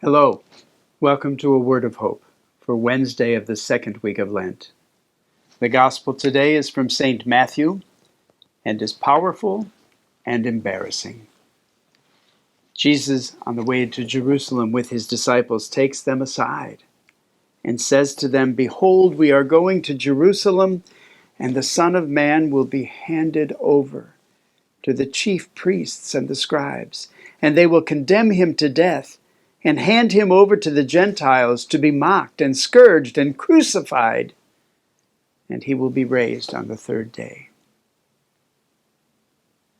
Hello, welcome to A Word of Hope for Wednesday of the second week of Lent. The Gospel today is from St. Matthew and is powerful and embarrassing. Jesus, on the way to Jerusalem with his disciples, takes them aside and says to them, "Behold, we are going to Jerusalem, and the Son of Man will be handed over to the chief priests and the scribes, and they will condemn him to death and hand him over to the Gentiles to be mocked and scourged and crucified, and he will be raised on the third day."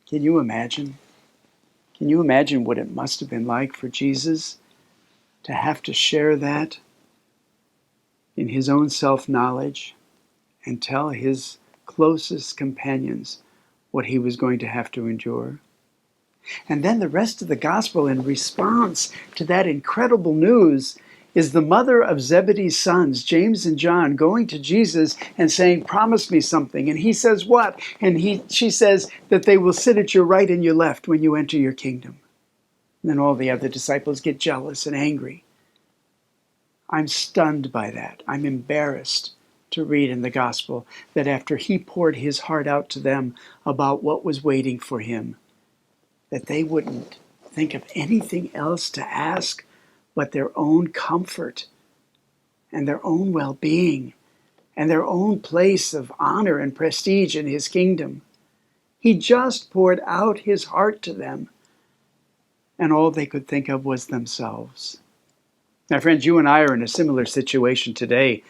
Can you imagine? Can you imagine what it must have been like for Jesus to have to share that in his own self-knowledge and tell his closest companions what he was going to have to endure? And then the rest of the gospel, in response to that incredible news, is the mother of Zebedee's sons, James and John, going to Jesus and saying, "Promise me something." And he says, "What?" And she says that they will sit at your right and your left when you enter your kingdom. And then all the other disciples get jealous and angry. I'm stunned by that. I'm embarrassed to read in the gospel that after he poured his heart out to them about what was waiting for him, that they wouldn't think of anything else to ask but their own comfort and their own well-being and their own place of honor and prestige in his kingdom. He just poured out his heart to them, and all they could think of was themselves. Now, friends, you and I are in a similar situation today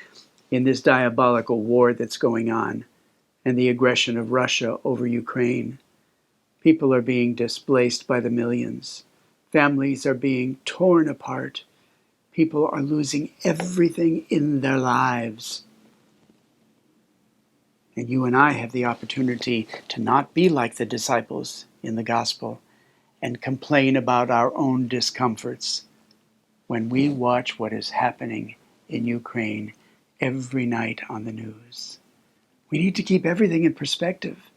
in this diabolical war that's going on and the aggression of Russia over Ukraine. People are being displaced by the millions. Families are being torn apart. People are losing everything in their lives. And you and I have the opportunity to not be like the disciples in the gospel and complain about our own discomforts when we watch what is happening in Ukraine every night on the news. We need to keep everything in perspective.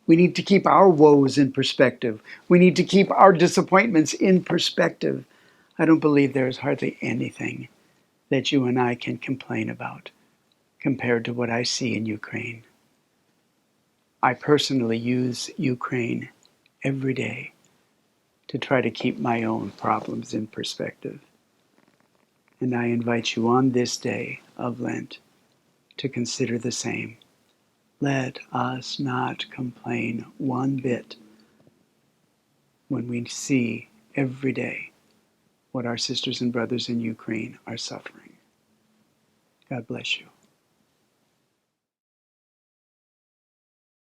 We need to keep our woes in perspective. We need to keep our disappointments in perspective. I don't believe there is hardly anything that you and I can complain about compared to what I see in Ukraine. I personally use Ukraine every day to try to keep my own problems in perspective. And I invite you on this day of Lent to consider the same. Let us not complain one bit when we see every day what our sisters and brothers in Ukraine are suffering. God bless you.